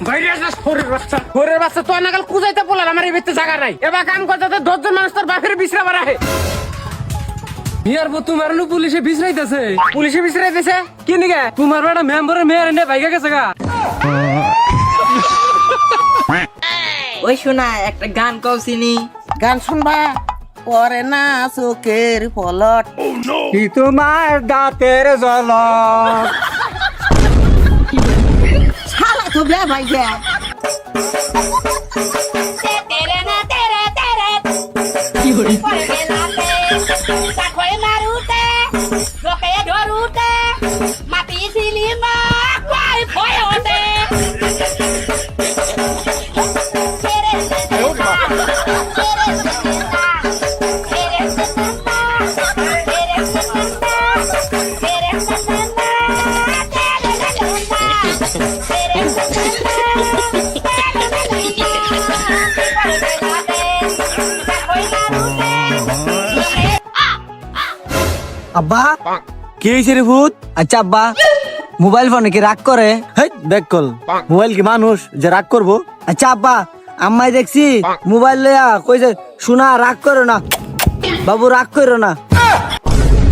বাচ্চা তো নাগাল কুজাইতে বলার আমার এই ভিতরে জায়গা নাই। এবার কাম করতে 10 জন মানুষ তোর বাপের বিশ্রাবার আহে। ইয়ার বউ তোমার নু পুলিশে বিছরাইতেছে। পুলিশে বিশ্রাইতেছে কি নিগে? তোমার বেটা মেম্বারের মেয়ের এনে ভাইগা গেছে গা। ওই শোনা একটা গান কওছিনি, গান শুনবা পরে না চোখের পলট কি তোমার দাঁতের ঝলক। শালা তো বে ভাই গে আব্বা কি হয়েছে রে ভূত? আচ্ছা আব্বা মোবাইল ফোনে কি রাগ করে? হেই দেখ কল মোবাইল কি মানুষ যে রাগ করবো? আচ্ছা আব্বা আম্মাই দেখছি মোবাইল লইয়া কইছে শোনা রাগ করো না বাবু, রাগ করো না।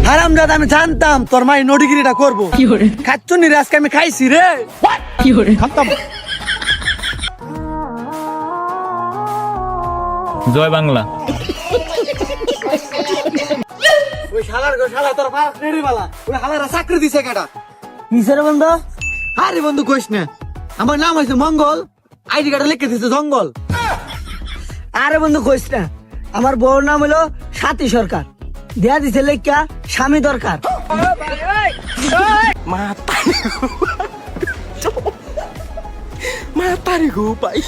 হারাম দাদা আমি জানতাম তোর মাই নডিগিরিটা করবো। খাচ্ছ নি রে আজকে আমি খাইছি রে। জয় বাংলা। ওই শালার গো শালা তোর বাপ নেড়ি বালা ওই শালারা চাকরি দিছে কেডা? কিসের বন্ধু? আরে বন্ধু কইস না, আমার নাম হইছে মঙ্গল, আইডি কার্ডে লিখে দিছে জঙ্গল। আরে বন্ধু কইস না, আমার বউর নাম হলো সাথী সরকার, দেয়া দিছে লেখা স্বামী দরকার। মাতারি গো পাই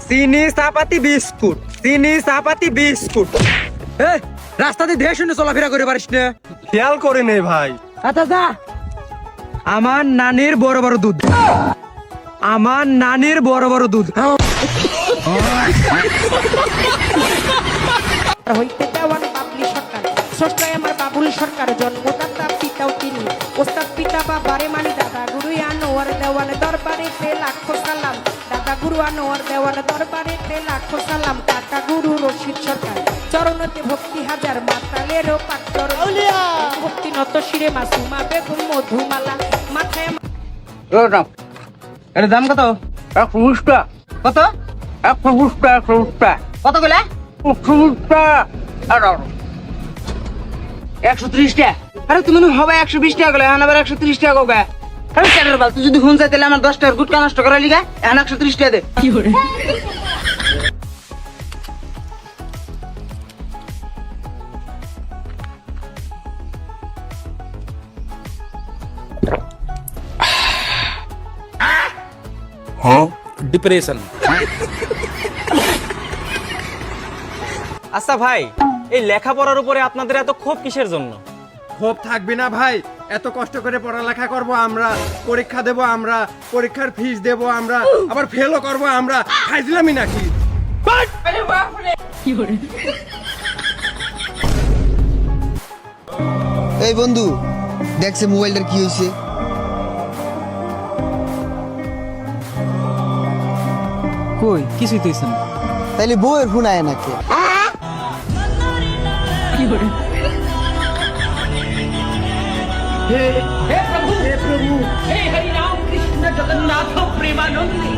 চিনি চাপাতি বিস্কুট, চিনি চাপাতি বিস্কুট। এই রাস্তাতে দেখে শুনে চলাফেরা করে পারিস না? খেয়াল করে নে ভাই। আচ্ছা যা। আমার নানির বড় বড় দুধ, আমার নানির বড় বড় দুধ। হইতে দেওয়ান বাবলি সরকার, ছোট্টায় আমার বাবুল সরকার, জন্মদাতা পিতাও তিনি, ওস্তাদ পিতা বাবারে মানি দাদা গুরু আনোয়ার দেওয়ান দরবারে লাখো সালাম, দাদা গুরু আনোয়ার দেওয়ান দরবারে লাখো সালাম, কাকা গুরু রশিদ সরকার, চরণতে ভক্তি হাজার মাতালেরও পাত্তর ভক্তি নত শিরে মাসুমা বেগম মধুমালা মাথায়। এর দাম কত? 120 টাকা। কত? 120 টাকা, 120 টাকা। কত কইলা? 120 টাকা। আর 130 টাকা। আরে তুমি হবে 120 টাকা গলে, এখন আবার 130 টাকা গো গা। আরে কেডার বাল, তুই যদি হুন চাই তাহলে আমার 10 টাকার গুটকা নষ্ট করা লিগা এখন 130 টাকা দে। কি করে? ডিপ্রেশন। আচ্ছা ভাই, এই লেখাপড়ার উপরে আপনাদের এত ক্ষোভ কিসের জন্য? ক্ষোভ থাকবে না ভাই, এত কষ্ট করে পড়ালেখা করব আমরা, পরীক্ষা দেব আমরা, পরীক্ষার ফিস দেব আমরা, আবার ফেলও করব আমরা, ফাইজলামি নাকি? এই বন্ধু দেখছে মোবাইলটার কি হয়েছে? কই কিছুই তুইছেন? তাইলে বউয়ের ফোন আয় নাকি? हे प्रभु हे हरि राम कृष्ण जगन्नाथ प्रेमानंद।